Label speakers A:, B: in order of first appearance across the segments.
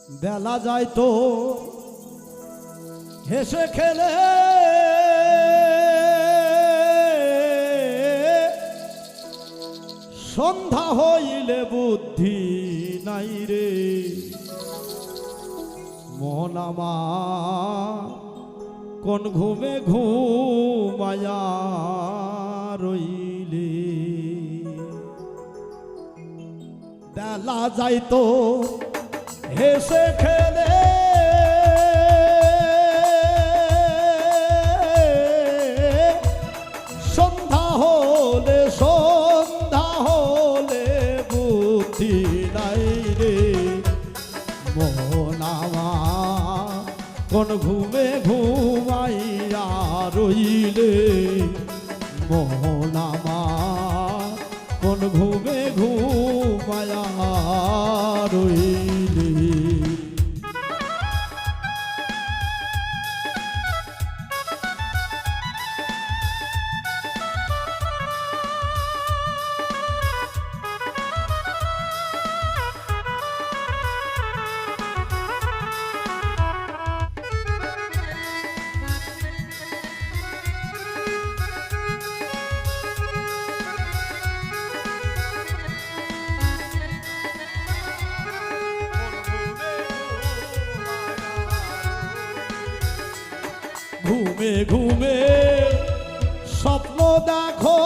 A: বেলা যায় তো হেসে খেলে, সন্ধ্যা হইলে বুদ্ধি নাই রে মন আমার কোন ঘুমে ঘুমায়া রইলে। বেলা যাইতো হেসে খেলে, সন্ধ্যা হলে বুদ্ধি নাই রে মন আমার কোন ঘুমে ঘুমাইয়া রইলে মন আমার কোন ঘুমে ঘুমাইয়া রইলে। ঘুমে ঘুমে স্বপ্ন দেখো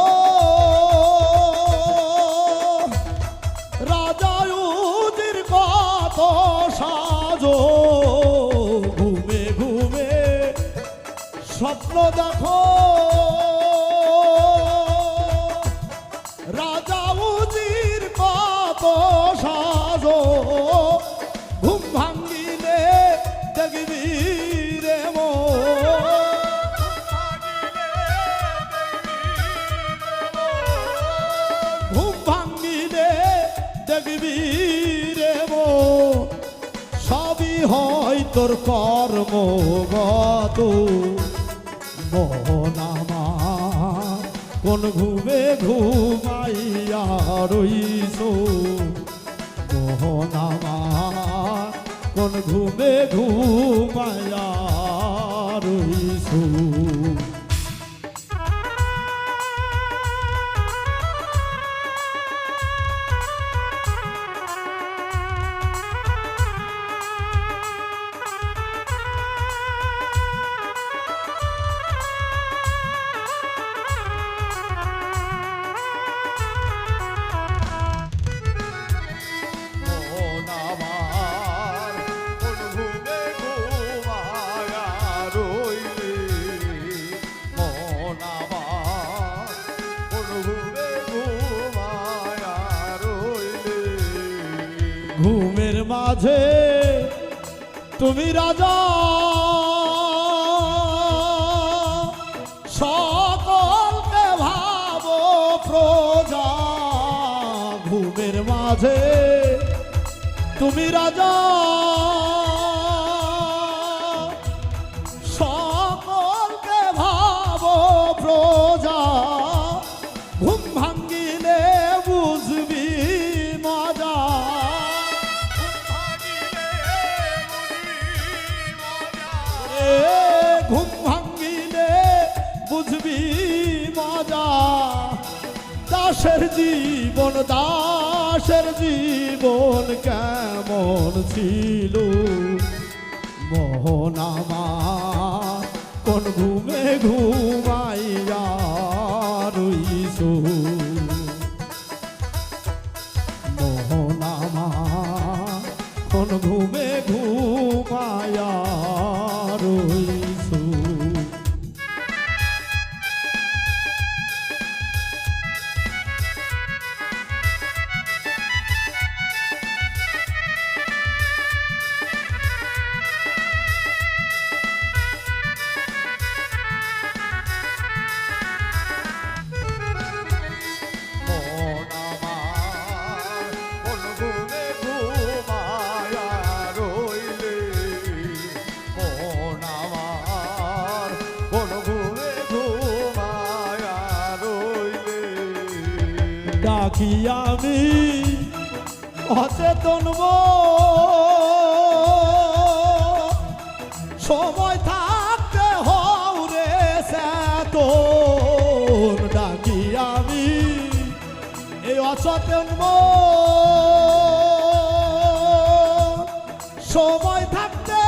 A: রাজা উজির কত সাজো, ঘুমে ঘুমে স্বপ্ন দেখো রাজা উজির কত সাজো, ঘুম ভাঙ্গিলে দেখবি রে দেখবি রে সবই হয় তোর কর্মগত মন আমার কোন ঘুমে ঘুমাইয়া রইছো মন আমার কোন ঘুমে ঘুমাইয়া রইছো। ঘুমের মাঝে তুমি রাজা সকলকে ভাবো প্রজা, ঘুমের মাঝে তুমি রাজা সকলকে ভাবো প্রজা, ঘুম ভাঙ্গিলে বুঝবি মজা, ঘুম ভাঙ্গিলে বুঝবি মজা। দাসের জীবন কেমন ছিল মোহন আমার কোন ঘুমে ঘুমাইয়া রইছো মোহন আমার কোন ঘুমে ঘুমাইয়া রইছো। ডাকি আমি অচেতন সময় থাকতে হরে চেতন ডাকি আমি এই অচেতন মন। সময় থাকতে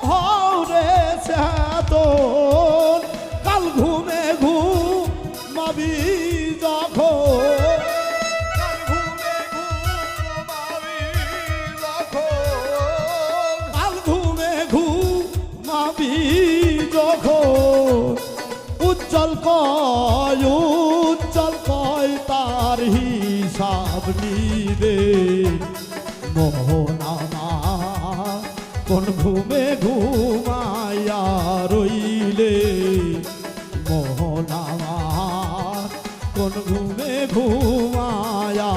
A: হরে চেতন কাল ঘুমে ঘুমাবি যখন উজ্জ্বল কয় তার হিসাব নিবে মোহন আমার কোন ঘুমে ঘুমাইয়া রইলে মোহন আমার কোন ঘুমে ঘুমাইয়া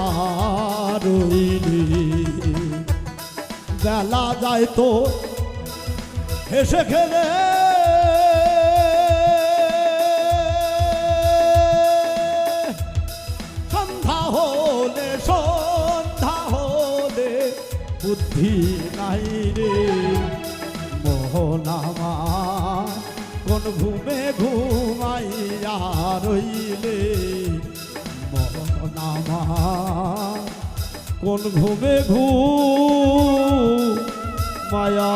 A: রইলে বেলা যায় তো হেসে খেলে সন্ধ্যা হলে বুদ্ধি নাই রে মোহন আমার কোন ঘুমে ঘুমাইয়া রইলে মোহন আমার কোন ঘুমে মায়া